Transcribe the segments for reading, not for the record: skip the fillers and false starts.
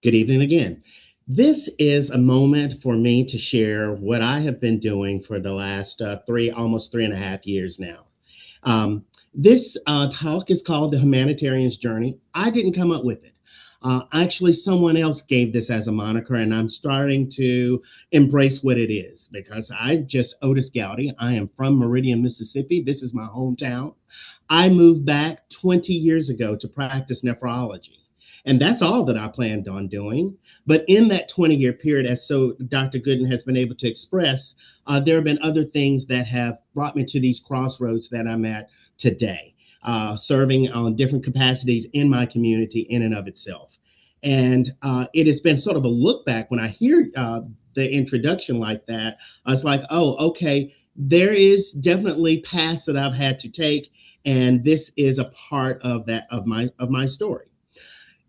Good evening again. This is a moment for me to share what I have been doing for the last almost 3.5 years now. This talk is called The Humanitarian's Journey. I didn't come up with it. Actually, someone else gave this as a moniker, and I'm starting to embrace what it is because Otis Gowdy. I am from Meridian, Mississippi. This is my hometown. I moved back 20 years ago to practice nephrology. And that's all that I planned on doing. But in that 20-year period, as so Dr. Gooden has been able to express, there have been other things that have brought me to these crossroads that I'm at today, serving on different capacities in my community in and of itself. And it has been sort of a look back when I hear the introduction like that. I was like, oh, okay, there is definitely paths that I've had to take. And this is a part of my story.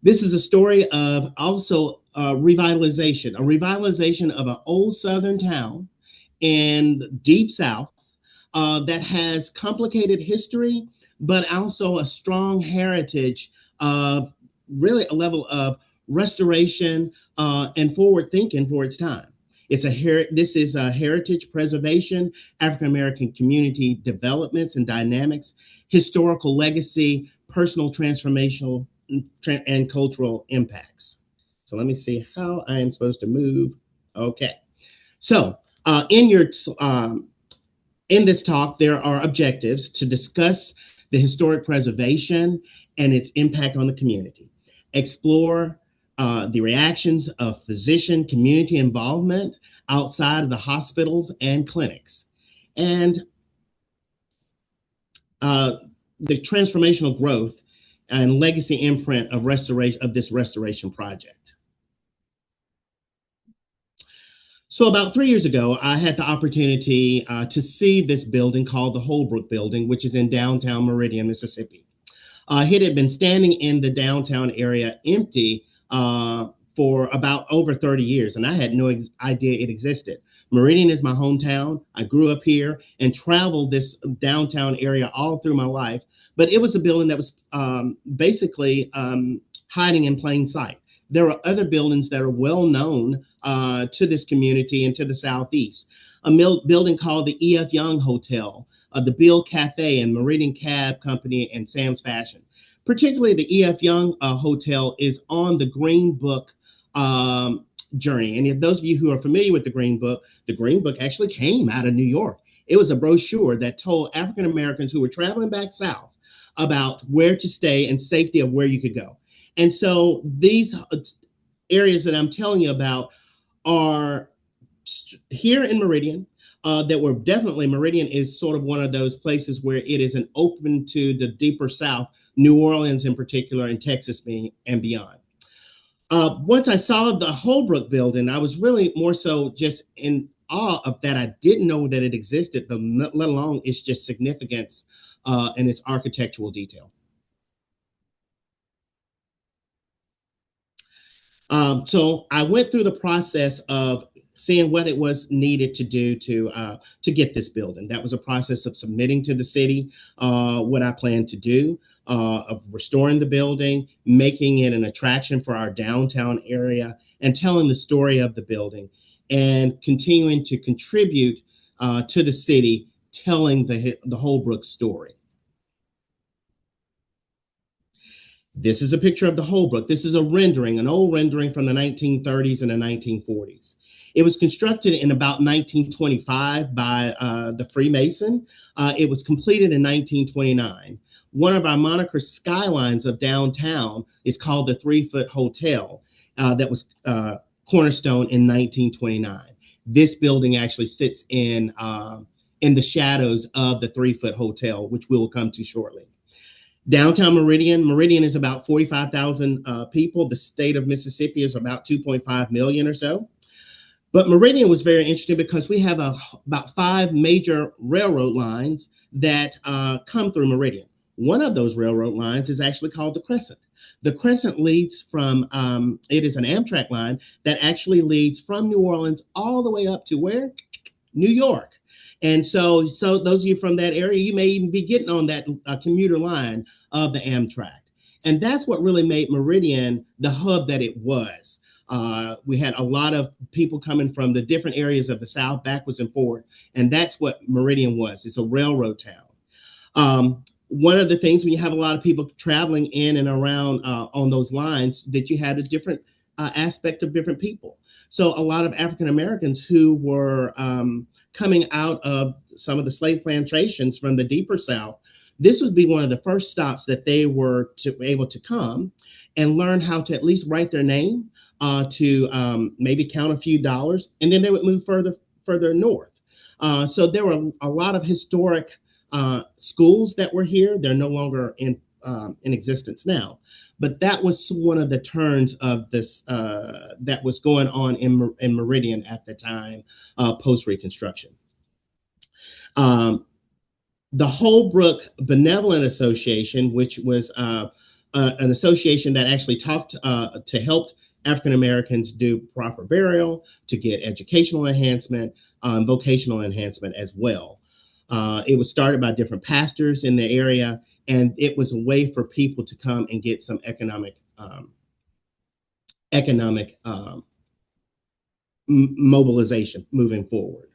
This is a story of also a revitalization of an old Southern town in Deep South that has complicated history, but also a strong heritage of really a level of restoration and forward thinking for its time. This is a heritage preservation, African American community developments and dynamics, historical legacy, personal transformational and cultural impacts. So let me see how I am supposed to move. Okay. So in this talk, there are objectives to discuss the historic preservation and its impact on the community, explore the reactions of physician community involvement outside of the hospitals and clinics, and the transformational growth and legacy imprint of this restoration project. So about 3 years ago, I had the opportunity to see this building called the Holbrook building, which is in downtown Meridian, Mississippi. It had been standing in the downtown area empty for about over 30 years, and I had no idea it existed. Meridian is my hometown. I grew up here and traveled this downtown area all through my life, but it was a building that was basically hiding in plain sight. There are other buildings that are well known to this community and to the Southeast. A building called the E.F. Young Hotel, the Bill Cafe and Meridian Cab Company and Sam's Fashion. Particularly the E.F. Young Hotel is on the Green Book journey. And if those of you who are familiar with the Green Book actually came out of New York. It was a brochure that told African Americans who were traveling back south about where to stay and safety of where you could go. And so these areas that I'm telling you about are here in Meridian. Meridian is sort of one of those places where it is an open to the deeper South, New Orleans in particular, and Texas and beyond. Once I saw the Holbrook building, I was really more so just in awe of that. I didn't know that it existed, but let alone its just significance and its architectural detail. So I went through the process of seeing what it was needed to do to get this building. That was a process of submitting to the city what I planned to do, of restoring the building, making it an attraction for our downtown area, and telling the story of the building, and continuing to contribute to the city, telling the Holbrook story. This is a picture of the Holbrook. This is an old rendering from the 1930s and the 1940s. It was constructed in about 1925 by the Freemason. It was completed in 1929. One of our moniker skylines of downtown is called the 3-Foot Hotel that was cornerstone in 1929. This building actually sits in the shadows of the 3-Foot Hotel, which we will come to shortly. Downtown Meridian is about 45,000 people. The state of Mississippi is about 2.5 million or so. But Meridian was very interesting because we have about 5 major railroad lines that come through Meridian. One of those railroad lines is actually called the Crescent. The Crescent leads from, it is an Amtrak line that actually leads from New Orleans all the way up to where? New York. And so those of you from that area, you may even be getting on that commuter line of the Amtrak. And that's what really made Meridian the hub that it was. We had a lot of people coming from the different areas of the South, backwards and forward. And that's what Meridian was. It's a railroad town. One of the things when you have a lot of people traveling in and around on those lines, that you had a different aspect of different people. So a lot of African Americans who were coming out of some of the slave plantations from the deeper South, this would be one of the first stops that they were able to come and learn how to at least write their name, to maybe count a few dollars, and then they would move further north. So there were a lot of historic schools that were here. They're no longer in existence now, but that was one of the turns of this that was going on in Meridian at the time, post Reconstruction. The Holbrook Benevolent Association, which was an association that actually talked to help African Americans do proper burial, to get educational enhancement, vocational enhancement as well. It was started by different pastors in the area, and it was a way for people to come and get some economic mobilization moving forward.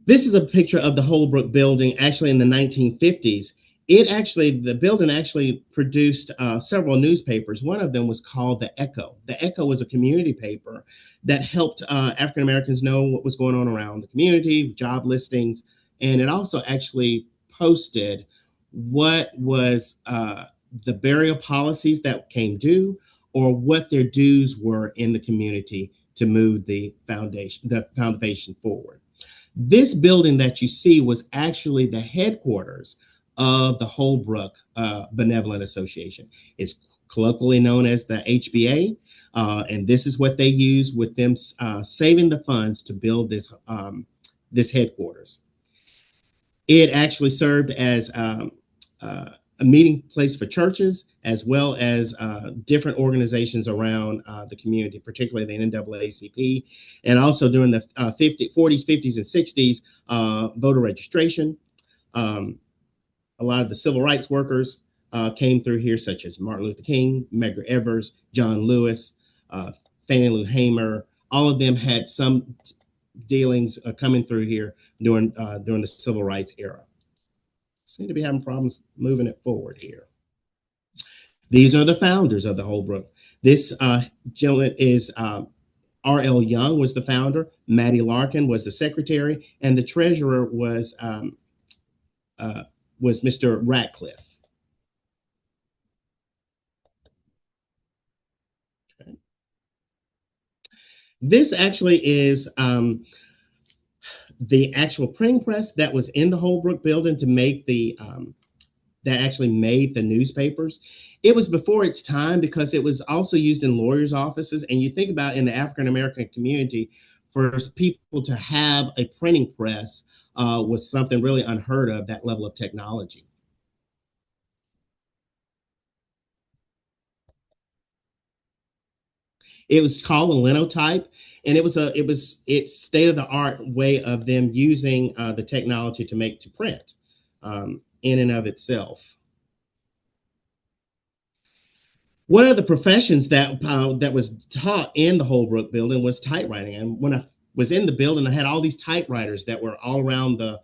This is a picture of the Holbrook building, actually in the 1950s. The building actually produced several newspapers. One of them was called The Echo. The Echo was a community paper that helped African Americans know what was going on around the community, job listings, and it also actually posted what was the burial policies that came due, or what their dues were in the community to move the foundation forward. This building that you see was actually the headquarters of the Holbrook Benevolent Association. It's colloquially known as the HBA, and this is what they use with them saving the funds to build this headquarters. It actually served as a meeting place for churches, as well as different organizations around the community, particularly the NAACP, and also during the 40s, 50s, and 60s, voter registration. A lot of the civil rights workers came through here, such as Martin Luther King, Medgar Evers, John Lewis, Fannie Lou Hamer. All of them had some dealings coming through here during the civil rights era. Seem to be having problems moving it forward here. These are the founders of the Holbrook. This gentleman is R.L. Young was the founder. Mattie Larkin was the secretary, and the treasurer was Mr. Ratcliffe. Okay. This actually is the actual printing press that was in the Holbrook building to make that actually made the newspapers. It was before its time because it was also used in lawyers' offices. And you think about in the African American community, for people to have a printing press was something really unheard of, that level of technology. It was called a linotype, and it's state of the art way of them using the technology to print in and of itself. One of the professions that was taught in the Holbrook building was typewriting. And when I was in the building, I had all these typewriters that were all around the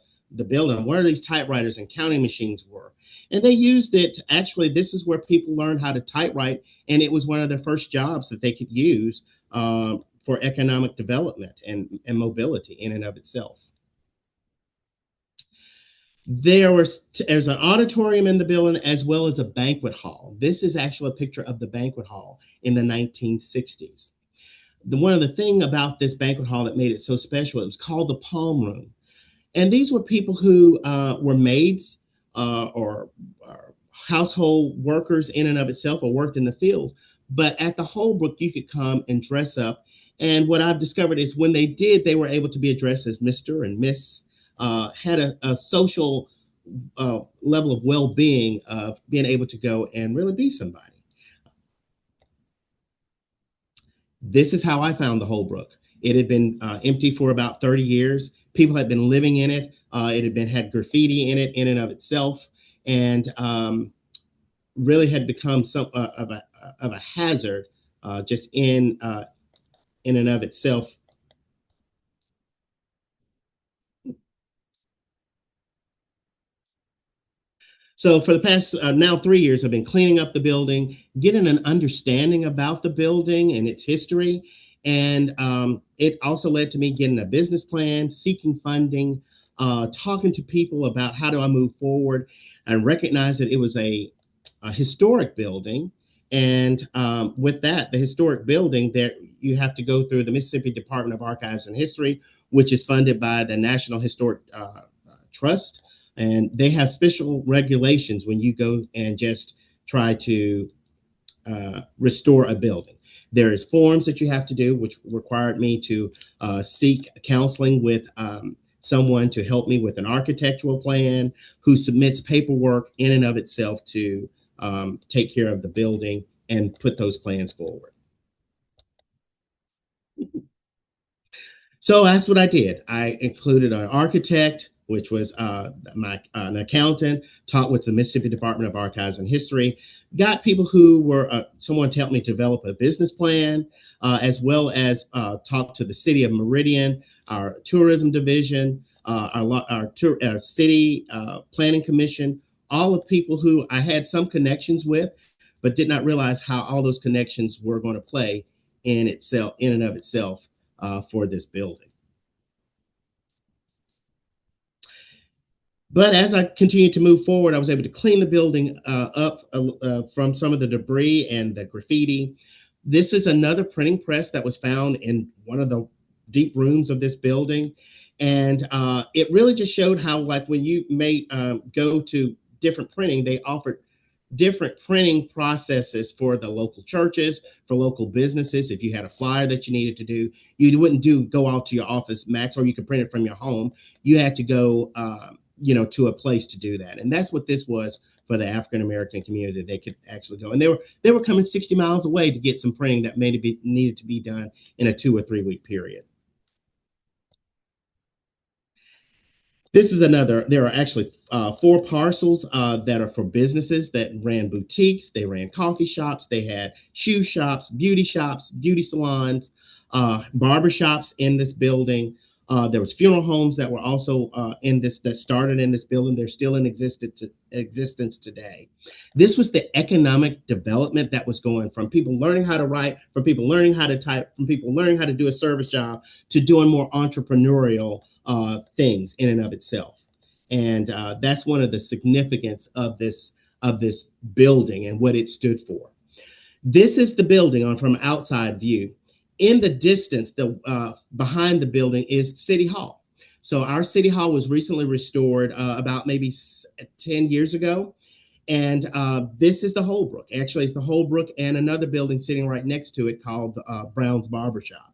building. Where these typewriters and counting machines were. And they used it. Actually, this is where people learned how to typewrite. And it was one of their first jobs that they could use for economic development and mobility in and of itself. There's an auditorium in the building as well as a banquet hall. This is actually a picture of the banquet hall in the 1960s. One of the things about this banquet hall that made it so special, it was called the Palm Room. And these were people who were maids or household workers in and of itself, or worked in the fields. But at the Holbrook, you could come and dress up. And what I've discovered is when they did, they were able to be addressed as Mr. and Miss, had a social level of well-being of being able to go and really be somebody. This is how I found the Holbrook. It had been empty for about 30 years. People had been living in it. It had graffiti in it in and of itself. and really had become some of a hazard just in and of itself. So for the past now 3 years, I've been cleaning up the building, getting an understanding about the building and its history. And it also led to me getting a business plan, seeking funding, talking to people about how do I move forward, and recognize that it was a historic building. And with that, the historic building, there you have to go through the Mississippi Department of Archives and History, which is funded by the National Historic Trust, and they have special regulations when you go and just try to restore a building. There is forms that you have to do, which required me to seek counseling with someone to help me with an architectural plan, who submits paperwork in and of itself to take care of the building and put those plans forward. So that's what I did. I included an architect, which was an accountant, taught with the Mississippi Department of Archives and History, got people who were someone to help me develop a business plan, as well as talk to the city of Meridian, our tourism division, our city planning commission, all of people who I had some connections with, but did not realize how all those connections were going to play in and of itself for this building. But as I continued to move forward, I was able to clean the building up from some of the debris and the graffiti. This is another printing press that was found in one of the deep rooms of this building. And it really just showed how, like, when you may go to different printing, they offered different printing processes for the local churches, for local businesses. If you had a flyer that you needed to do, you wouldn't go out to your office, Max, or you could print it from your home. You had to go to a place to do that. And that's what this was for the African American community. They could actually go, and they were coming 60 miles away to get some printing that needed to be done in a 2 or 3 week period. This is another. There are actually 4 parcels that are for businesses that ran boutiques. They ran coffee shops. They had shoe shops, beauty salons, barber shops in this building. There was funeral homes that were also that started in this building. They're still in existence today. This was the economic development that was going from people learning how to write, from people learning how to type, from people learning how to do a service job, to doing more entrepreneurial things in and of itself. And that's one of the significance of this building and what it stood for. This is the building from outside view. In the distance, behind the building is City Hall. So our City Hall was recently restored about maybe 10 years ago. And this is the Holbrook. Actually, it's the Holbrook and another building sitting right next to it called Brown's Barbershop.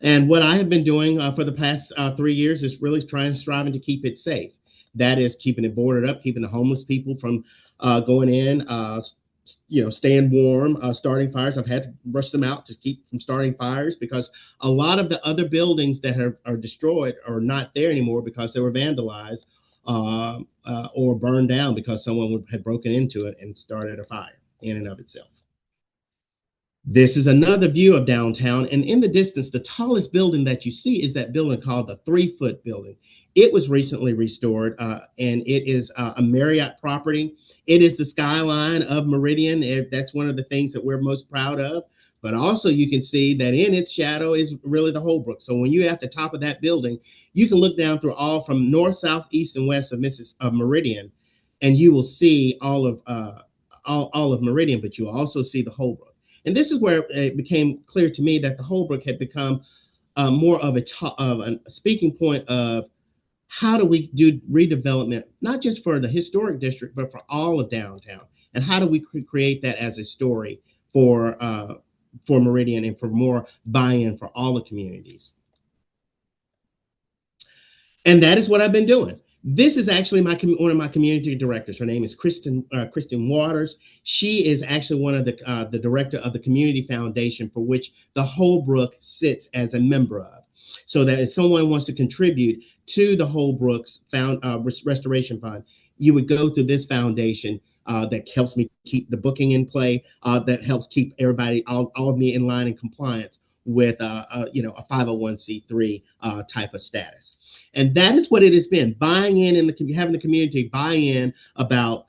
And what I have been doing for the past 3 years is really striving to keep it safe. That is keeping it boarded up, keeping the homeless people from going in, staying warm, starting fires. I've had to rush them out to keep from starting fires, because a lot of the other buildings that are destroyed are not there anymore because they were vandalized or burned down because someone had broken into it and started a fire in and of itself. This is another view of downtown. And in the distance, the tallest building that you see is that building called the 3-foot building. It was recently restored, and it is a Marriott property. It is the skyline of Meridian. That's one of the things that we're most proud of. But also you can see that in its shadow is really the Holbrook. So when you're at the top of that building, you can look down through all from north, south, east, and west of Meridian, and you will see all of Meridian, but you also see the Holbrook. And this is where it became clear to me that the Holbrook had become more of a speaking point of how do we do redevelopment, not just for the historic district, but for all of downtown, and how do we create that as a story for Meridian and for more buy-in for all the communities. And that is what I've been doing. This is actually one of my community directors. Her name is Kristen Waters. She is actually one of the director of the Community Foundation, for which the Holbrook sits as a member of. so that if someone wants to contribute to the Holbrook's Restoration Fund, you would go through this foundation that helps me keep the booking in play, that helps keep everybody, all of me in line and compliance with a 501c3 type of status. And that is what it has been, buying in the having the community buy in about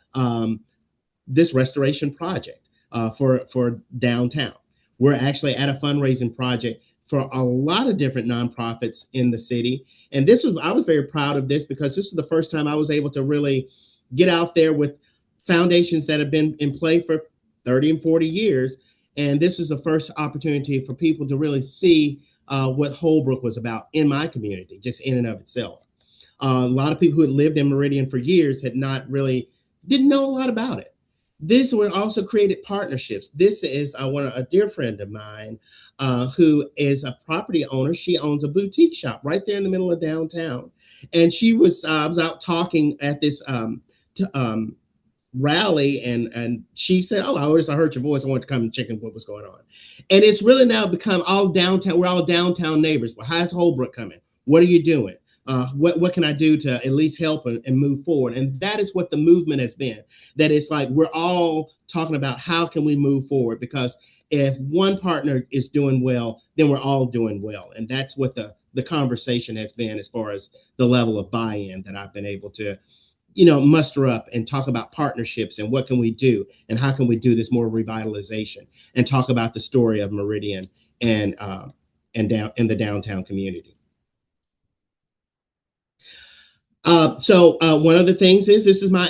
this restoration project for downtown. We're actually at a fundraising project for a lot of different nonprofits in the city. And I was very proud of this because this is the first time I was able to really get out there with foundations that have been in play for 30 and 40 years. And this is the first opportunity for people to really see what Holbrook was about in my community, just in and of itself. A lot of people who had lived in Meridian for years didn't know a lot about it. This one also created partnerships. This is a dear friend of mine who is a property owner. She owns a boutique shop right there in the middle of downtown. And I was out talking at this rally, and she said, "Oh, I heard your voice. I wanted to come and check in what was going on." And it's really now become all downtown. We're all downtown neighbors. Well, how's Holbrook coming? What are you doing? What can I do to at least help and move forward? And that is what the movement has been. That it's like we're all talking about how can we move forward, because if one partner is doing well, then we're all doing well. And that's what the conversation has been as far as the level of buy-in that I've been able to muster up and talk about partnerships and what can we do and how can we do this more revitalization and talk about the story of Meridian and down in the downtown community. So one of the things is this is my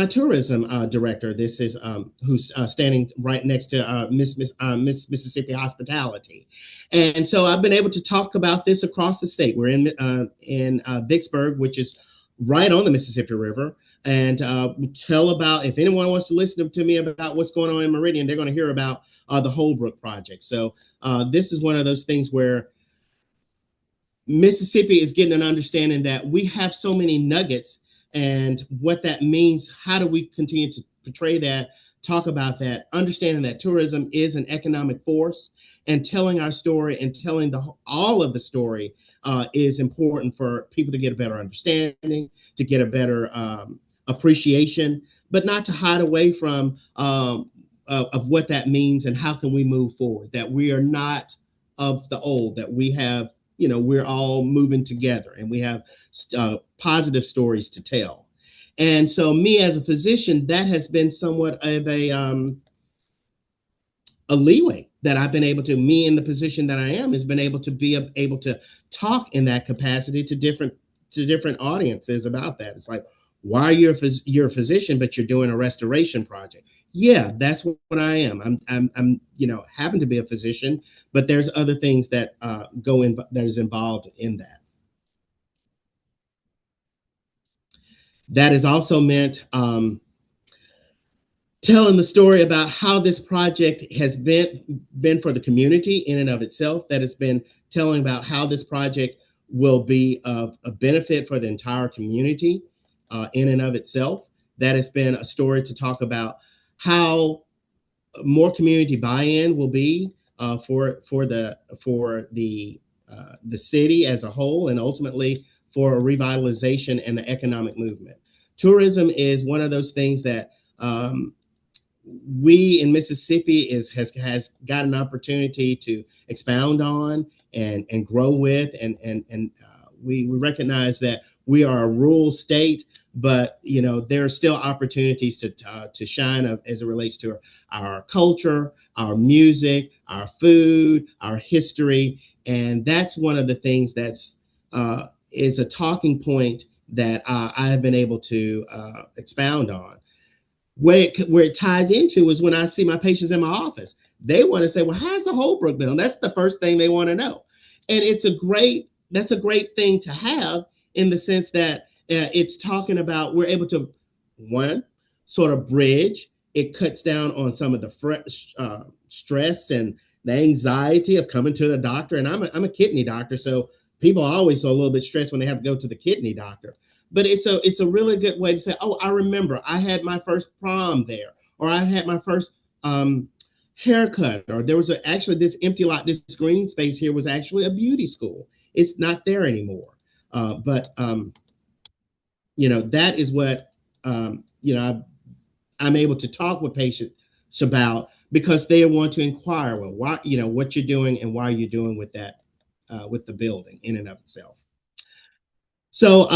tourism director. This is who's standing right next to Miss Mississippi Hospitality, and so I've been able to talk about this across the state. We're in Vicksburg, which is right on the Mississippi River, and tell about, if anyone wants to listen to me about what's going on in Meridian, they're going to hear about the Holbrook project. So this is one of those things where Mississippi is getting an understanding that we have so many nuggets and what that means. How do we continue to portray that, talk about that, understanding that tourism is an economic force, and telling our story and telling all of the story is important for people to get a better understanding, to get a better appreciation, but not to hide away from of what that means and how can we move forward, that we are not of the old, that we have, we're all moving together and we have positive stories to tell. And so me as a physician, that has been somewhat of a leeway that I've been able to, me in the position that I am, has been able to be able to talk in that capacity to different audiences about that. It's like, why you're a physician, but you're doing a restoration project. Yeah, that's what I am. I'm happen to be a physician, but there's other things that that is involved in that. That has also meant telling the story about how this project has been for the community in and of itself. That has been telling about how this project will be of a benefit for the entire community in and of itself. That has been a story to talk about how more community buy-in will be for the city as a whole, and ultimately for a revitalization and the economic movement. Tourism is one of those things that we in Mississippi has got an opportunity to expound on and grow with, and we recognize that we are a rural state, but there are still opportunities to shine as it relates to our culture, our music, our food, our history, and that's one of the things that's is a talking point that I have been able to expound on. Where it ties into is when I see my patients in my office, they want to say, "Well, how's the Holbrook building?" That's the first thing they want to know, and that's a great thing to have, in the sense that it's talking about, we're able to, one, sort of bridge. It cuts down on some of the stress and the anxiety of coming to the doctor. And I'm a kidney doctor, so people are always a little bit stressed when they have to go to the kidney doctor. But it's a really good way to say, "Oh, I remember I had my first prom there, or I had my first haircut, or there was actually this empty lot, this green space here was actually a beauty school It's not there anymore. But that is what I'm able to talk with patients about, because they want to inquire, well, why, what you're doing and why you're doing with that, with the building in and of itself. So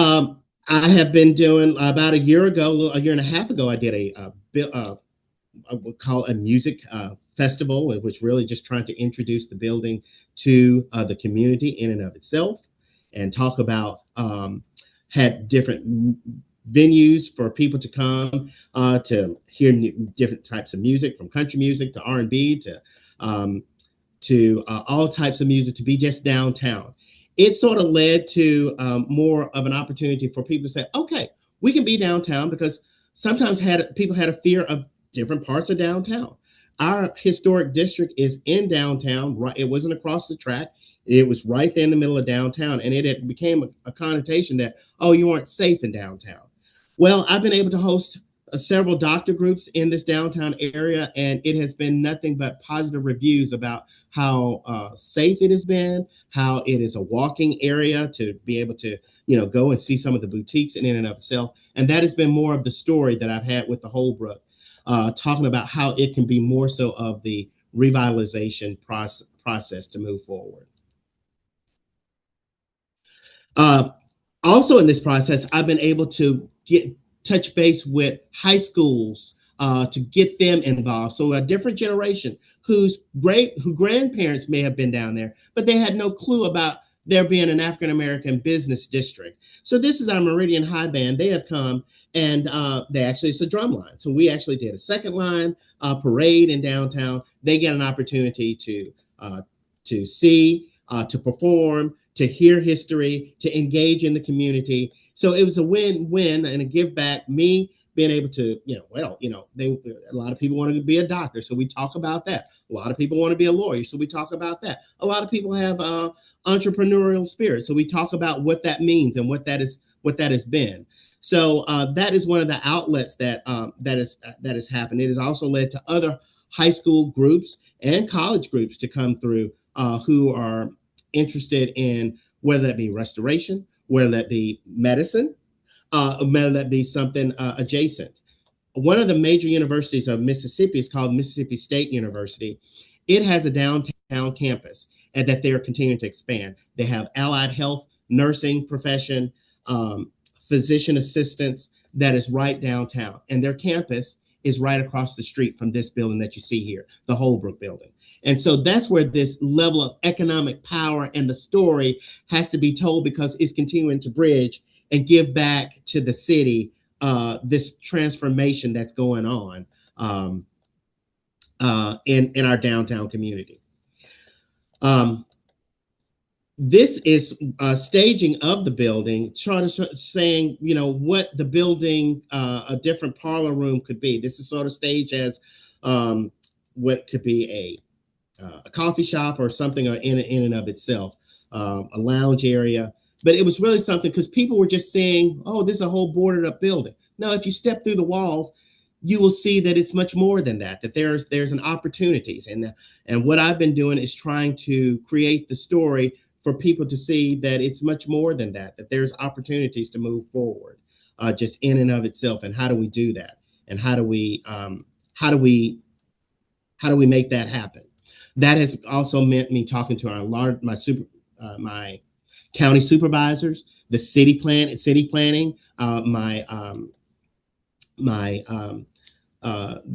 I have been doing, about a year and a half ago, I did I would call a music festival, which really just trying to introduce the building to the community in and of itself, and talk about, had different venues for people to come to hear different types of music, from country music to R&B to all types of music, to be just downtown. It sort of led to more of an opportunity for people to say, okay, we can be downtown, because sometimes people had a fear of different parts of downtown. Our historic district is in downtown, right? It wasn't across the track. It was right there in the middle of downtown, and it became a connotation that, oh, you aren't safe in downtown. Well, I've been able to host several doctor groups in this downtown area, and it has been nothing but positive reviews about how safe it has been, how it is a walking area to be able to, go and see some of the boutiques in and of itself. And that has been more of the story that I've had with the Holbrook, talking about how it can be more so of the revitalization process to move forward. Also in this process, I've been able to touch base with high schools to get them involved. So a different generation who grandparents may have been down there, but they had no clue about there being an African-American business district. So this is our Meridian High Band. They have come, and it's a drum line. So we actually did a second line parade in downtown. They get an opportunity to see, to perform, to hear history, to engage in the community. So it was a win-win and a give back. Me being able to, a lot of people want to be a doctor, so we talk about that. A lot of people want to be a lawyer, so we talk about that. A lot of people have entrepreneurial spirit, so we talk about what that means and what that has been. So that is one of the outlets that has happened. It has also led to other high school groups and college groups to come through who are interested in, whether that be restoration, whether that be medicine, whether that be something adjacent. One of the major universities of Mississippi is called Mississippi State University. It has a downtown campus, and that they are continuing to expand. They have allied health, nursing profession, physician assistants that is right downtown. And their campus is right across the street from this building that you see here, the Holbrook building. And so that's where this level of economic power and the story has to be told, because it's continuing to bridge and give back to the city this transformation that's going on in our downtown community. This is staging of the building, saying, what the building, a different parlor room could be. This is sort of staged as what could be a coffee shop or something in and of itself, a lounge area. But it was really something, because people were just saying, oh, this is a whole boarded up building. No, if you step through the walls, you will see that it's much more than that, that there's an opportunities. And what I've been doing is trying to create the story for people to see that it's much more than that there's opportunities to move forward, just in and of itself. And how do we do that? And how do we make that happen? That has also meant me talking to my county supervisors, the city planning, the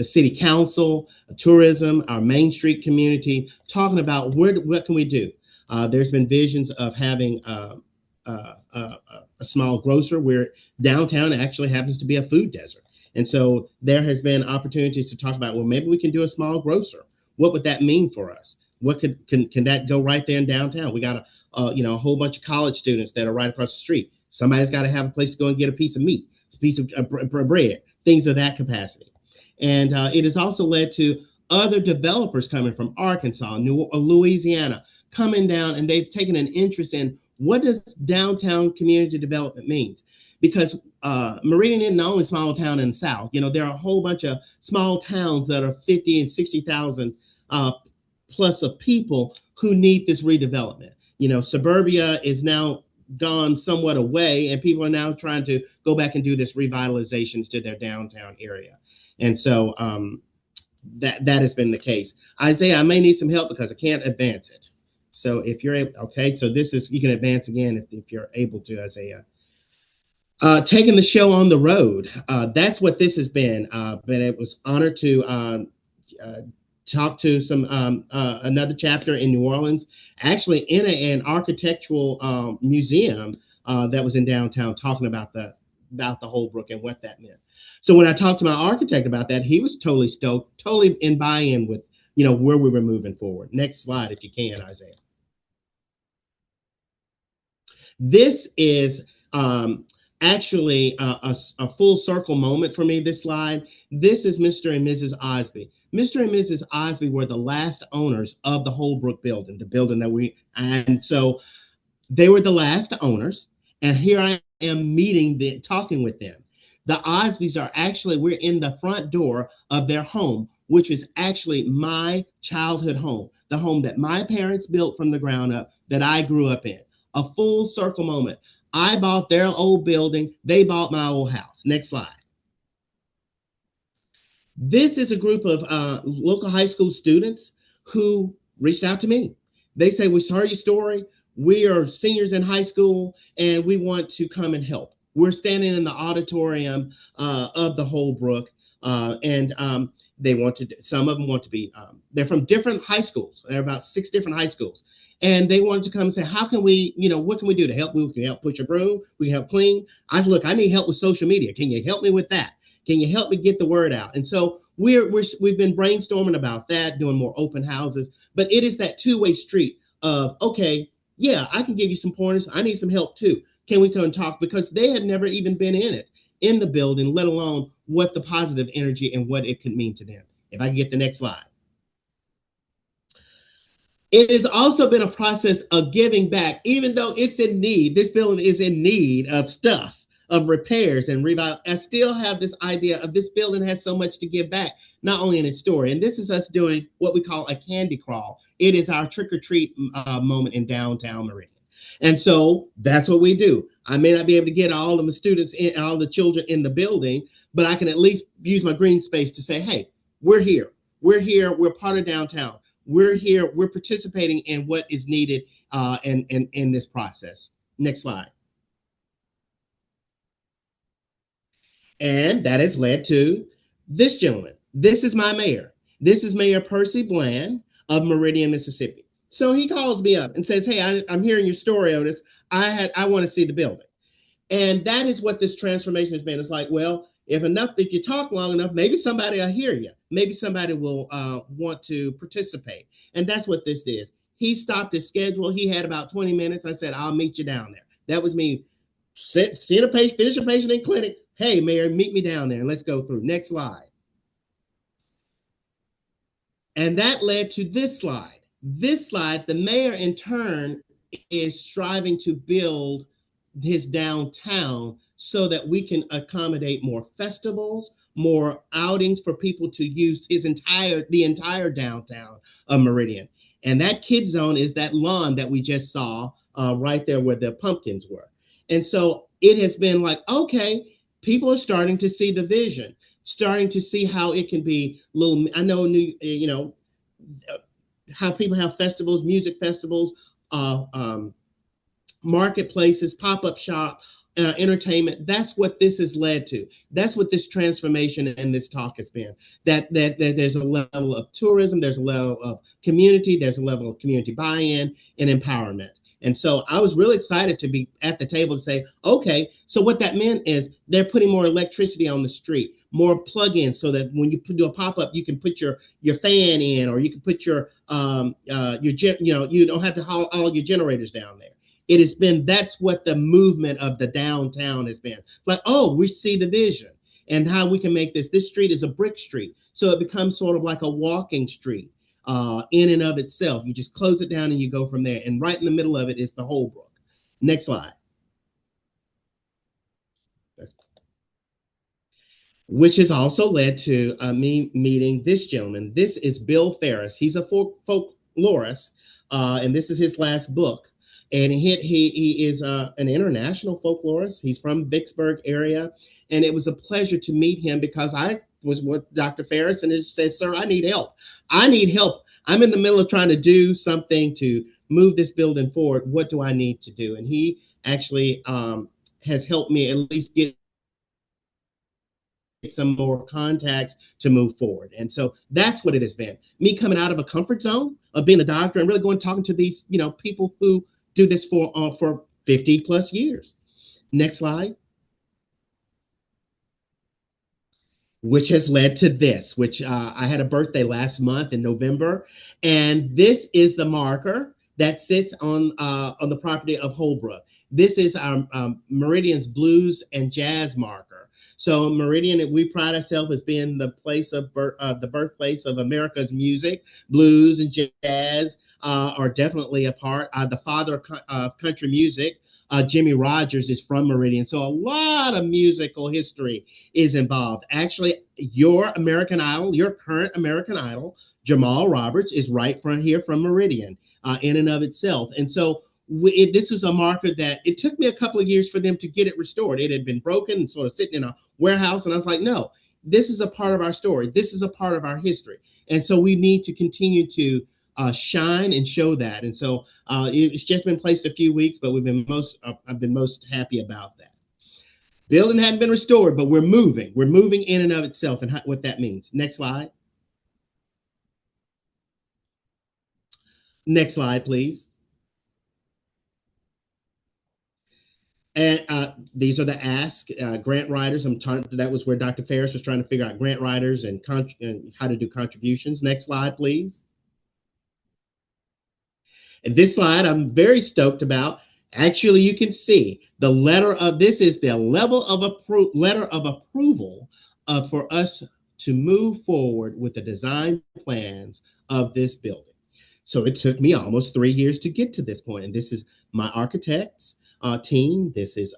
city council, tourism, our Main Street community, talking about what can we do. There's been visions of having a small grocer, where downtown actually happens to be a food desert. And so there has been opportunities to talk about, well, maybe we can do a small grocer. What would that mean for us? What can that go right there in downtown? We got a whole bunch of college students that are right across the street. Somebody's got to have a place to go and get a piece of meat, a piece of bread, things of that capacity. And it has also led to other developers coming from Arkansas, Louisiana, coming down, and they've taken an interest in, what does downtown community development means? Because Meridian isn't the only small town in the South. There are a whole bunch of small towns that are 50 and 60,000 plus of people who need this redevelopment. suburbia is now gone somewhat away, and people are now trying to go back and do this revitalization to their downtown area. And so that has been the case. Isaiah, I may need some help because I can't advance it. So if you're able, okay, so you can advance again if you're able to, Isaiah. Taking the show on the road. That's what this has been. But it was honored to talk to another chapter in New Orleans, actually in an architectural museum that was in downtown, talking about the Holbrook and what that meant. So when I talked to my architect about that, he was totally stoked, totally in buy-in with where we were moving forward. Next slide, if you can, Isaiah. This is actually a full circle moment for me, this slide. This is Mr. and Mrs. Osby. Mr. and Mrs. Osby were the last owners of the Holbrook building, and so they were the last owners. And here I am talking with them. The Osbys we're in the front door of their home, which is actually my childhood home, the home that my parents built from the ground up, that I grew up in. A full circle moment. I bought their old building. They bought my old house. Next slide. This is a group of local high school students who reached out to me. They say, we heard your story. We are seniors in high school, and we want to come and help. We're standing in the auditorium of the Holbrook, and some of them want to be, they're from different high schools. There are about 6 different high schools. And they wanted to come and say, how can we, what can we do to help? We can help push a broom. We can help clean. I said, look, I need help with social media. Can you help me with that? Can you help me get the word out? And so we've been brainstorming about that, doing more open houses. But it is that two-way street of, okay, yeah, I can give you some pointers. I need some help too. Can we come and talk? Because they had never even been in the building, let alone what the positive energy and what it could mean to them. If I can get the next slide. It has also been a process of giving back, even though it's in need. This building is in need of stuff, of repairs and revival. I still have this idea of this building has so much to give back, not only in its story. And this is us doing what we call a candy crawl. It is our trick or treat moment in downtown Meridian. And so that's what we do. I may not be able to get all of the students in, all the children in the building, but I can at least use my green space to say, hey, we're here. We're here. We're part of downtown. We're here. We're participating in what is needed in this process. Next slide. And that has led to this gentleman. This is my mayor. This is Mayor Percy Bland of Meridian, Mississippi. So he calls me up and says, hey, I'm hearing your story, Otis. I want to see the building. And that is what this transformation has been. It's like, well, if you talk long enough, maybe somebody will hear you. Maybe somebody will want to participate. And that's what this is. He stopped his schedule. He had about 20 minutes. I said, I'll meet you down there. That was me seeing a patient, finish a patient in clinic. Hey, Mayor, meet me down there and let's go through. Next slide. And that led to this slide. This slide, the mayor in turn is striving to build his downtown so that we can accommodate more festivals, more outings for people to use the entire downtown of Meridian. And that kid zone is that lawn that we just saw right there where the pumpkins were. And so it has been like, okay, people are starting to see the vision, starting to see how it can be little, I know, how people have festivals, music festivals, marketplaces, pop-up shop, entertainment. That's what this has led to. That's what this transformation and this talk has been. That there's a level of tourism, there's a level of community, there's a level of community buy-in and empowerment. And so I was really excited to be at the table to say, okay, so what that meant is they're putting more electricity on the street, more plug-ins, so that when you do a pop-up, you can put your fan in, or you can put you don't have to haul all your generators down there. It has been, that's what the movement of the downtown has been. Like, oh, we see the vision and how we can make this. This street is a brick street. So it becomes sort of like a walking street in and of itself. You just close it down and you go from there. And right in the middle of it is the Holbrook. Next slide. Which has also led to me meeting this gentleman. This is Bill Ferris. He's a folklorist, and this is his last book. And he is an international folklorist. He's from Vicksburg area, and it was a pleasure to meet him because I was with Dr. Ferris and it said, "Sir, I need help. I need help. I'm in the middle of trying to do something to move this building forward. What do I need to do?" And he actually has helped me at least get some more contacts to move forward. And so that's what it has been. Me coming out of a comfort zone of being a doctor and really going talking to these, people who do this for 50 plus years. Next slide. Which has led to this, which I had a birthday last month in November. And this is the marker that sits on the property of Holbrook. This is our Meridian's blues and jazz marker. So Meridian, we pride ourselves as being the place of the birthplace of America's music. Blues and jazz are definitely a part. The father of country music, Jimmy Rogers, is from Meridian. So a lot of musical history is involved. Actually, your American Idol, your current American Idol, Jamal Roberts, is right from here from Meridian in and of itself. And so this is a marker that it took me a couple of years for them to get it restored. It had been broken and sort of sitting in a warehouse. And I was like, no, this is a part of our story. This is a part of our history. And so we need to continue to shine and show that. And so it's just been placed a few weeks, but I've been most happy about that. Building hadn't been restored, but we're moving. We're moving in and of itself and what that means. Next slide. Next slide, please. And these are the ask grant writers. That was where Dr. Ferris was trying to figure out grant writers and how to do contributions. Next slide, please. And this slide I'm very stoked about. Actually, you can see the letter of this is the level of letter of approval for us to move forward with the design plans of this building. So it took me almost 3 years to get to this point. And this is my architects team. This is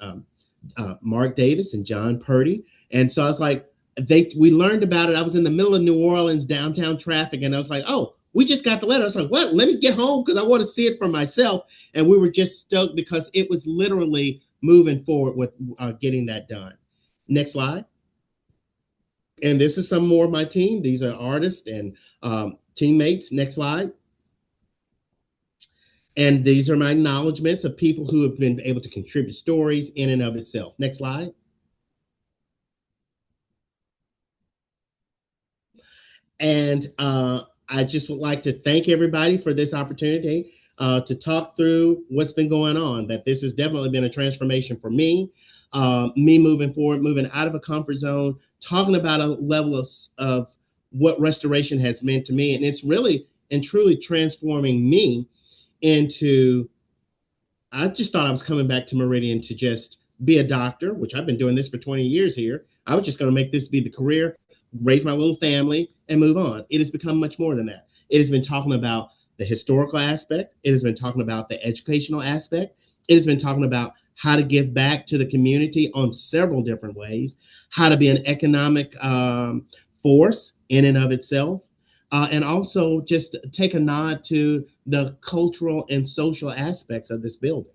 Mark Davis and John Purdy. And so I was like, we learned about it. I was in the middle of New Orleans downtown traffic, and I was like, oh, we just got the letter. I was like, what? Let me get home because I want to see it for myself. And we were just stoked because it was literally moving forward with getting that done. Next slide. And this is some more of my team. These are artists and teammates. Next slide. And these are my acknowledgements of people who have been able to contribute stories in and of itself. Next slide. And I just would like to thank everybody for this opportunity to talk through what's been going on, that this has definitely been a transformation for me, me moving forward, moving out of a comfort zone, talking about a level of what restoration has meant to me. And it's really and truly transforming me into, I just thought I was coming back to Meridian to just be a doctor, which I've been doing this for 20 years here. I was just going to make this be the career, raise my little family, and move on. It has become much more than that. It has been talking about the historical aspect. It has been talking about the educational aspect. It has been talking about how to give back to the community on several different ways, how to be an economic force in and of itself, and also just take a nod to the cultural and social aspects of this building.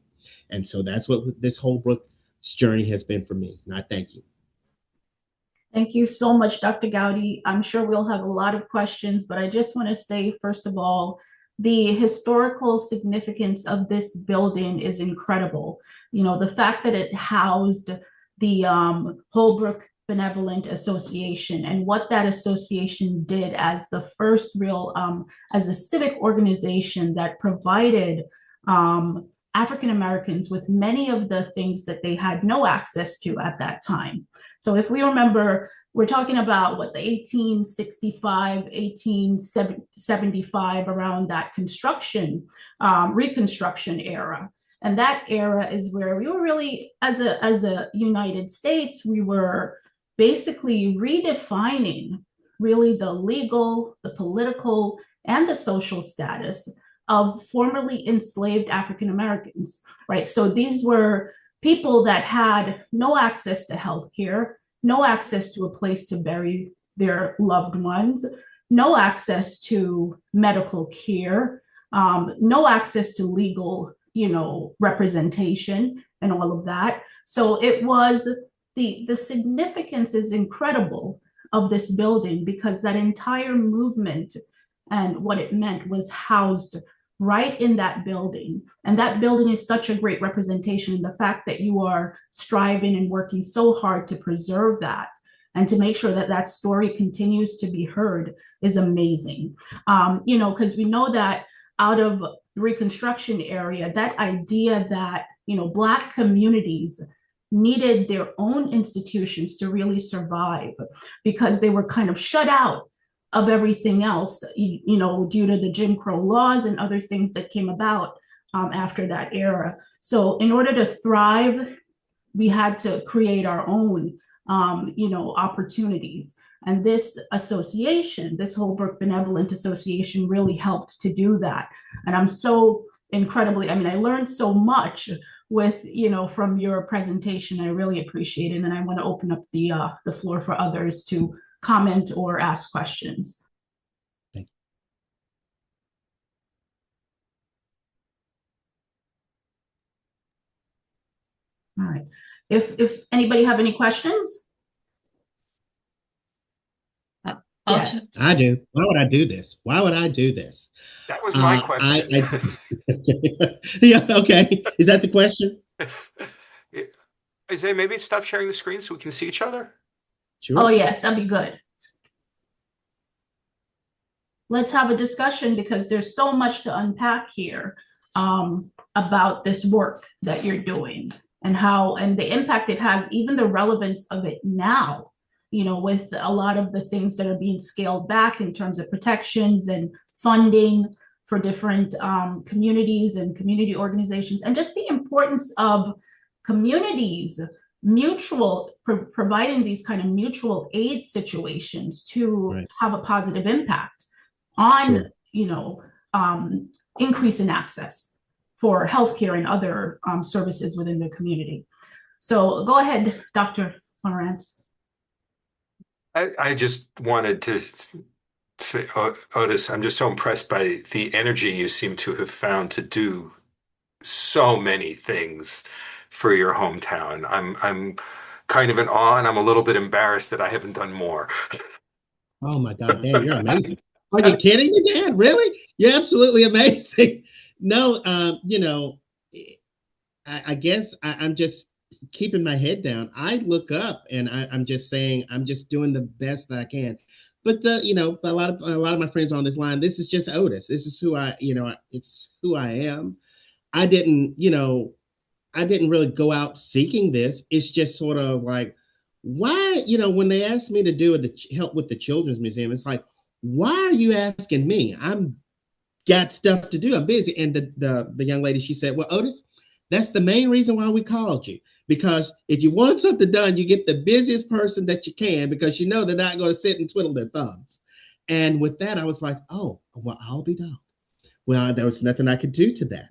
And so that's what this Holbrook's journey has been for me. And I thank you. Thank you so much, Dr. Gowdy. I'm sure we'll have a lot of questions, but I just want to say, first of all, the historical significance of this building is incredible. You know, the fact that it housed the Holbrook Benevolent Association and what that association did as the first real, as a civic organization that provided African Americans with many of the things that they had no access to at that time. So if we remember, we're talking about what, the 1865, 1875, around that Reconstruction era. And that era is where we were really, as a United States, we were basically redefining really the legal, the political, and the social status of formerly enslaved African Americans, right? So these were people that had no access to healthcare, no access to a place to bury their loved ones, no access to medical care, no access to legal representation and all of that. So it was the significance is incredible of this building, because that entire movement and what it meant was housed right in that building. And that building is such a great representation. And the fact that you are striving and working so hard to preserve that and to make sure that that story continues to be heard is amazing. Because we know that out of the Reconstruction area, that idea that, Black communities needed their own institutions to really survive, because they were kind of shut out of everything else, due to the Jim Crow laws and other things that came about after that era. So in order to thrive, we had to create our own, opportunities. And this association, this Holbrook Benevolent Association, really helped to do that. And I'm so incredibly, I learned so much with, from your presentation. I really appreciate it. And I want to open up the floor for others to comment or ask questions. All right. If anybody have any questions? I do. Why would I do this? Why would I do this? That was my question. Yeah, okay. Is that the question? Isaiah, maybe stop sharing the screen so we can see each other. Sure. Oh, yes, that'd be good. Let's have a discussion, because there's so much to unpack here about this work that you're doing and the impact it has, even the relevance of it now, with a lot of the things that are being scaled back in terms of protections and funding for different communities and community organizations, and just the importance of communities providing these kind of mutual aid situations to have a positive impact on, increase in access for healthcare and other services within the community. So go ahead, Dr. Lawrence. I just wanted to say, Otis, I'm just so impressed by the energy you seem to have found to do so many things for your hometown. I'm kind of in awe, and I'm a little bit embarrassed that I haven't done more. Oh my God, Dan, you're amazing. Are you kidding me, Dan? Really? You're absolutely amazing. No, I guess I'm just keeping my head down. I look up and I'm just saying, I'm just doing the best that I can. But a lot of my friends on this line, this is just Otis. This is who it's who I am. I didn't really go out seeking this. It's just sort of like, why, when they asked me to do the help with the Children's Museum, it's like, why are you asking me? I'm got stuff to do. I'm busy. And the young lady, she said, well, Otis, that's the main reason why we called you, because if you want something done, you get the busiest person that you can, because they're not going to sit and twiddle their thumbs. And with that, I was like, oh, well, I'll be down. Well, there was nothing I could do to that.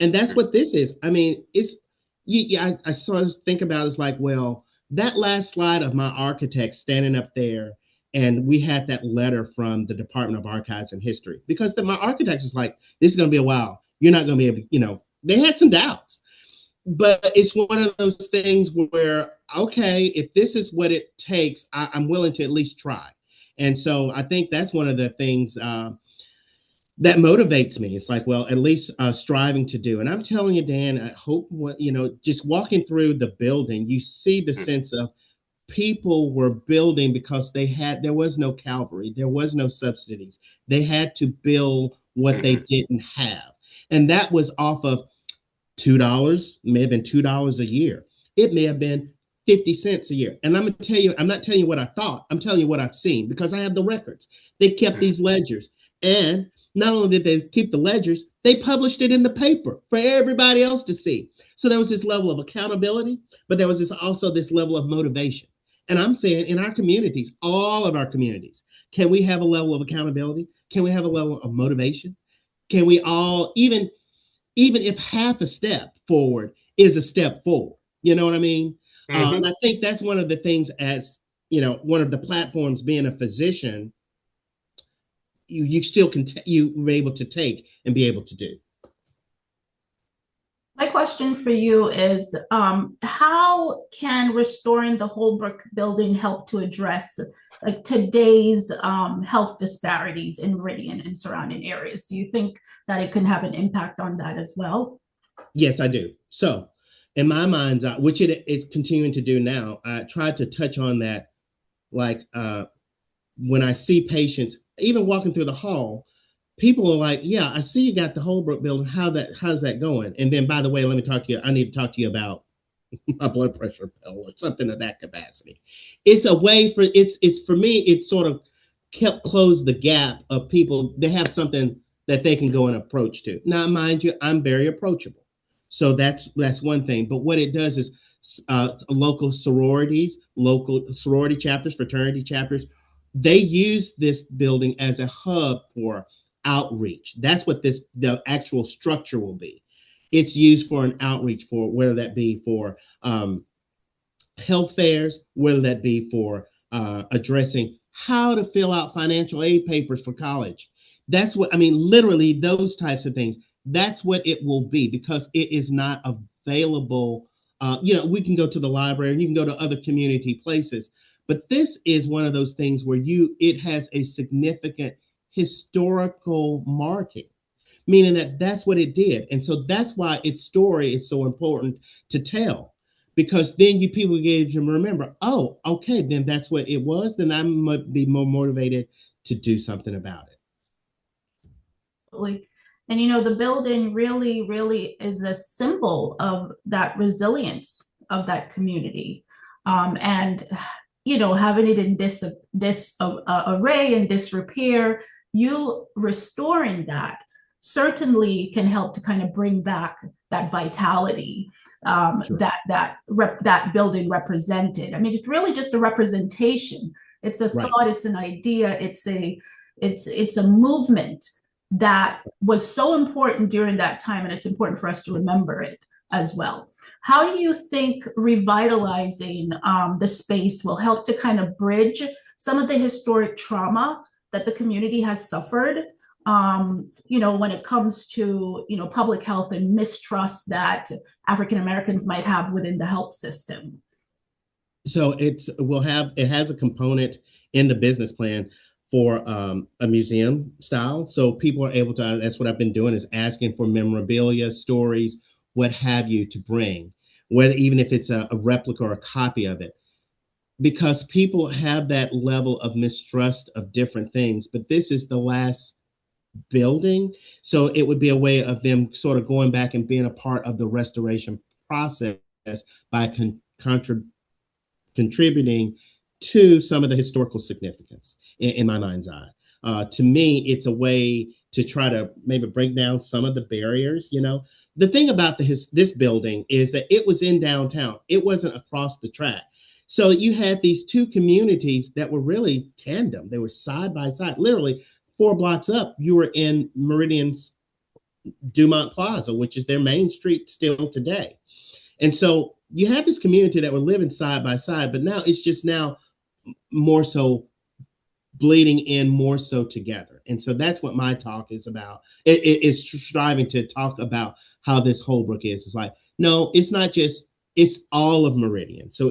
And that's what this is. It's, I sort of think about it as like, well, that last slide of my architect standing up there, and we had that letter from the Department of Archives and History, because my architect was like, this is going to be a while. You're not going to be able, they had some doubts. But it's one of those things where, okay, if this is what it takes, I'm willing to at least try. And so I think that's one of the things that motivates me. It's like, well, at least striving to do. And I'm telling you, Dan, I hope, just walking through the building, you see the sense of people were building because there was no cavalry, there was no subsidies. They had to build what they didn't have. And that was off of $2, may have been $2 a year. It may have been 50 cents a year. And I'm going to tell you, I'm not telling you what I thought, I'm telling you what I've seen, because I have the records. They kept these ledgers. And not only did they keep the ledgers, they published it in the paper for everybody else to see. So there was this level of accountability, but there was also this level of motivation. And I'm saying in our communities, all of our communities, can we have a level of accountability? Can we have a level of motivation? Can we all, even if half a step forward is a step forward, you know what I mean? And I think that's one of the things, as one of the platforms, being a physician, you still can you were able to take and be able to do. My question for you is, how can restoring the Holbrook building help to address like today's health disparities in Meridian and surrounding areas? Do you think that it can have an impact on that as well? Yes, I do. So, in my mind's eye, which it is continuing to do now, I tried to touch on that, like when I see patients, even walking through the hall, people are like, "Yeah, I see you got the Holbrook building. How's that going?" And then, by the way, let me talk to you. I need to talk to you about my blood pressure pill or something of that capacity. It's a way for it's for me. It's sort of kept close the gap of people. They have something that they can go and approach to. Now, mind you, I'm very approachable, so that's one thing. But what it does is local sororities, local sorority chapters, fraternity chapters, they use this building as a hub for outreach. That's what the actual structure will be. It's used for an outreach, for whether that be for health fairs, whether that be for addressing how to fill out financial aid papers for college. That's what I mean, literally, those types of things. That's what it will be, because it is not available. We can go to the library and you can go to other community places, but this is one of those things where it has a significant historical marking, meaning that that's what it did. And so that's why its story is so important to tell, because then people get to remember, oh, okay, then that's what it was. Then I might be more motivated to do something about it. And the building really, really is a symbol of that resilience of that community. And having it in disarray and disrepair, you restoring that certainly can help to kind of bring back that vitality sure. that building represented. I mean, it's really just a representation. It's a thought, right. It's an idea, it's a movement that was so important during that time, and it's important for us to remember it as well. How do you think revitalizing the space will help to kind of bridge some of the historic trauma that the community has suffered, when it comes to, public health and mistrust that African Americans might have within the health system? So it has a component in the business plan for a museum style. So people are able to, that's what I've been doing, is asking for memorabilia, stories, what have you, to bring, whether even if it's a replica or a copy of it, because people have that level of mistrust of different things. But this is the last building, so it would be a way of them sort of going back and being a part of the restoration process by contributing to some of the historical significance in my mind's eye. To me, it's a way to try to maybe break down some of the barriers. The thing about this building is that it was in downtown. It wasn't across the track. So you had these two communities that were really tandem. They were side by side. Literally 4 blocks up, you were in Meridian's Dumont Plaza, which is their main street still today. And so you had this community that were living side by side, but now it's just more so bleeding in more so together. And so that's what my talk is about. It is striving to talk about how this Holbrook is. It's like, no, it's not just, it's all of Meridian. So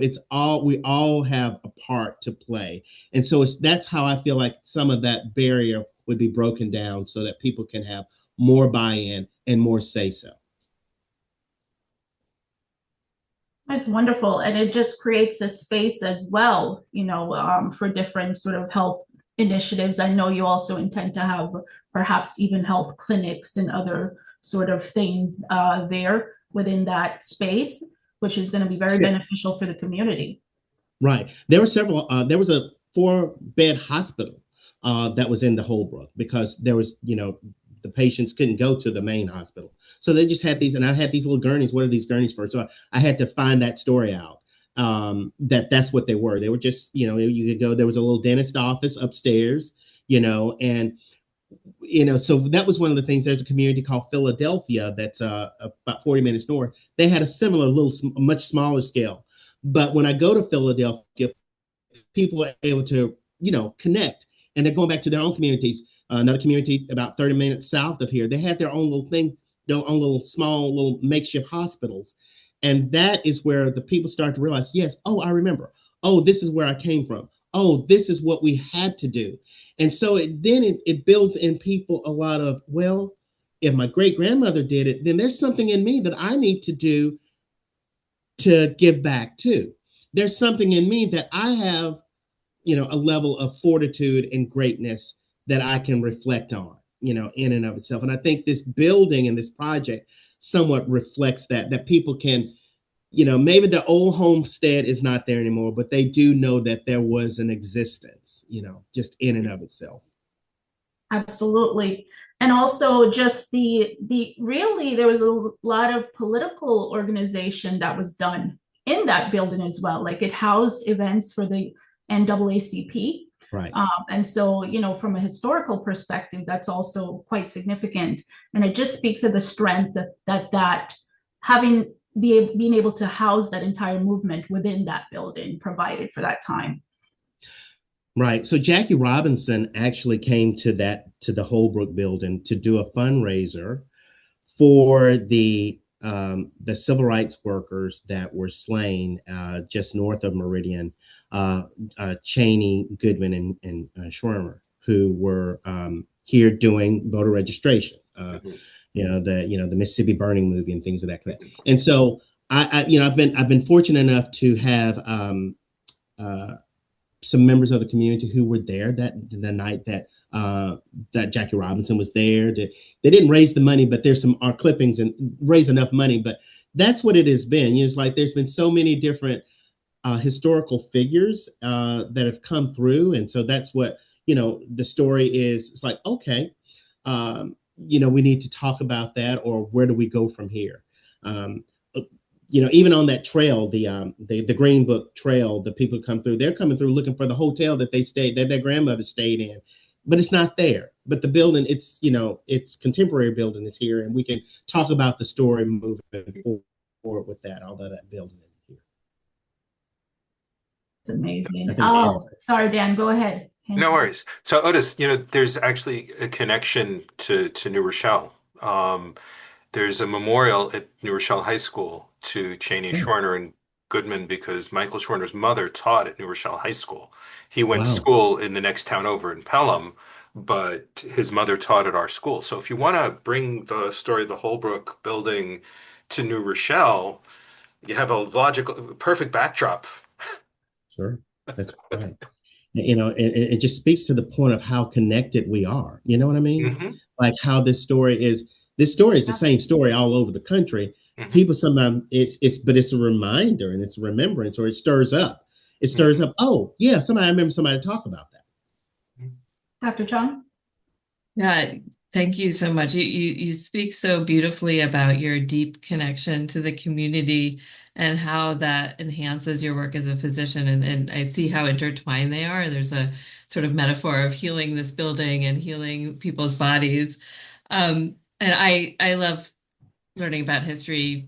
we all have a part to play. And so that's how I feel like some of that barrier would be broken down so that people can have more buy-in and more say-so. That's wonderful. And it just creates a space as well, for different sort of health initiatives. I know you also intend to have perhaps even health clinics and other sort of things there within that space, which is going to be very beneficial for the community. Right. There were several, there was a 4-bed hospital that was in the Holbrook, because there was, the patients couldn't go to the main hospital. So they just had these, and I had these little gurneys. What are these gurneys for? So I had to find that story out, that's what they were. They were just, you could go, there was a little dentist office upstairs, and, so that was one of the things. There's a community called Philadelphia that's about 40 minutes north. They had a similar much smaller scale. But when I go to Philadelphia, people are able to, connect, and they're going back to their own communities. Another community about 30 minutes south of here, they had their own little thing, their own little small little makeshift hospitals. And that is where the people start to realize, yes, oh, I remember. Oh, this is where I came from. Oh, this is what we had to do. And so it builds in people a lot of, well, if my great grandmother did it, then there's something in me that I need to do to give back to. There's something in me that I have, a level of fortitude and greatness that I can reflect on, in and of itself. And I think this building and this project somewhat reflects that people can, maybe the old homestead is not there anymore, but they do know that there was an existence, just in and of itself. Absolutely. And also just the really there was a lot of political organization that was done in that building as well. Like it housed events for the NAACP. Right. And so, from a historical perspective, that's also quite significant. And it just speaks of the strength that being able to house that entire movement within that building provided for that time. Right. So Jackie Robinson actually came to the Holbrook building to do a fundraiser for the civil rights workers that were slain just north of Meridian, Cheney, Goodman, and Schwimmer, who were here doing voter registration. The Mississippi Burning movie and things of that kind. And so I've been fortunate enough to have some members of the community who were there the night that Jackie Robinson was there. They didn't raise the money, but there's our clippings and raise enough money. But that's what it has been. It's like there's been so many different historical figures that have come through, and so that's what the story is. It's like, okay, we need to talk about that, or where do we go from here? Even on that trail, the Green Book Trail, the people come through, they're coming through looking for the hotel that their grandmother stayed in, but it's not there. But the building, it's contemporary building is here, and we can talk about the story moving forward with that, although that building is here. It's amazing. Oh, sorry, Dan, go ahead. No worries. So Otis, there's actually a connection to New Rochelle. There's a memorial at New Rochelle High School to Cheney, Schwerner, and Goodman because Michael Schwerner's mother taught at New Rochelle High School. He went to school in the next town over in Pelham, but his mother taught at our school. So if you want to bring the story of the Holbrook building to New Rochelle, you have a perfect backdrop. Sure, that's right. It just speaks to the point of how connected we are. You know what I mean? Mm-hmm. Like how this story is the same story all over the country. Mm-hmm. People sometimes but it's a reminder and it's a remembrance, or it stirs up. It stirs up. Oh yeah, I remember somebody talk about that. Dr. Chung? Yeah, thank you so much. You speak so beautifully about your deep connection to the community and how that enhances your work as a physician. And I see how intertwined they are. There's a sort of metaphor of healing this building and healing people's bodies. And I love learning about history,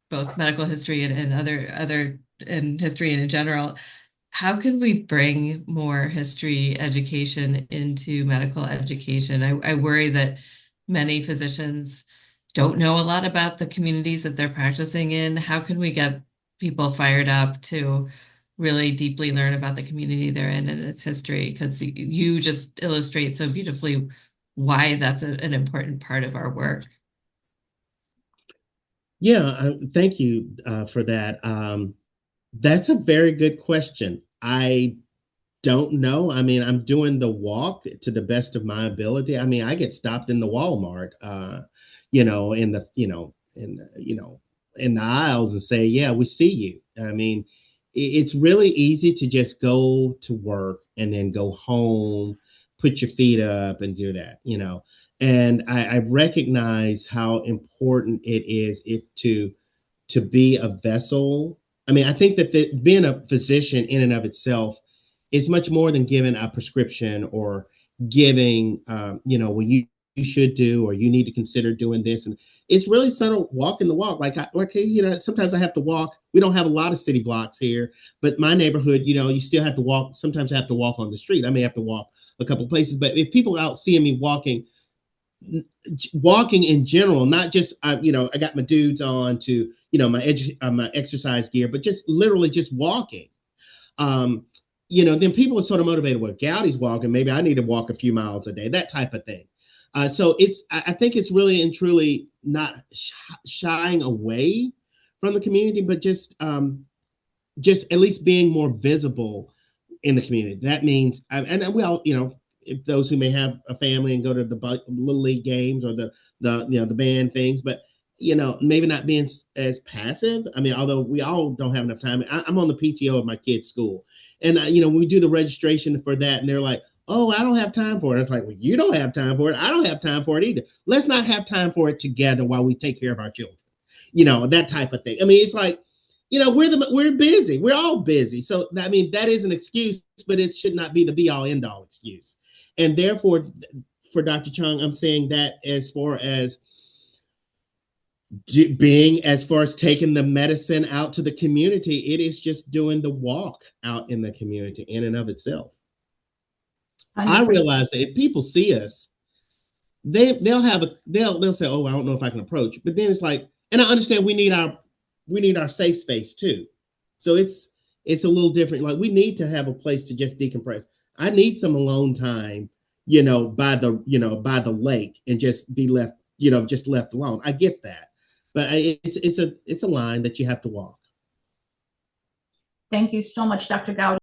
both medical history and other and history in general. How can we bring more history education into medical education? I worry that many physicians don't know a lot about the communities that they're practicing in. How can we get people fired up to really deeply learn about the community they're in and its history? Because you just illustrate so beautifully why that's an important part of our work. Yeah, thank you for that. That's a very good question. I don't know. I mean, I'm doing the walk to the best of my ability. I mean, I get stopped in the Walmart, in the aisles and say, yeah, we see you. I mean, it's really easy to just go to work and then go home, put your feet up and do that, And I recognize how important it is to be a vessel. I mean, I think that being a physician in and of itself is much more than giving a prescription or giving, well, you should do, or you need to consider doing this. And it's really subtle walking the walk. Sometimes I have to walk. We don't have a lot of city blocks here, but my neighborhood, you still have to walk. Sometimes I have to walk on the street. I may have to walk a couple of places, but if people out seeing me walking walking in general, not just, you know, I got my dudes on to, you know, my exercise gear, but just literally just walking. You know, then people are sort of motivated. Well, Gowdy's walking, maybe I need to walk a few miles a day, that type of thing. So I think it's really and truly not shying away from the community, but just at least being more visible in the community. That means, and well, you know, if those who may have a family and go to the little league games or the you know, the band things, but you know, maybe not being as passive. I mean, although we all don't have enough time. I'm on the PTO of my kid's school, and you know, we do the registration for that, and they're like, "Oh, I don't have time for it." It's like, well, you don't have time for it. I don't have time for it either. Let's not have time for it together while we take care of our children. You know, that type of thing. I mean, it's like, you know, we're busy. We're all busy. So I mean, that is an excuse, but it should not be the be all end all excuse. And therefore, for Dr. Chung, I'm saying that as far as taking the medicine out to the community, it is just doing the walk out in the community in and of itself. 100%. I realize that if people see us, they'll say, "Oh, I don't know if I can approach." But then it's like, and I understand we need our safe space too. So it's a little different. Like, we need to have a place to just decompress. I need some alone time, you know, by the lake, and just be left, you know, just left alone. I get that. But it's a line that you have to walk. Thank you so much, Dr. Gowdy.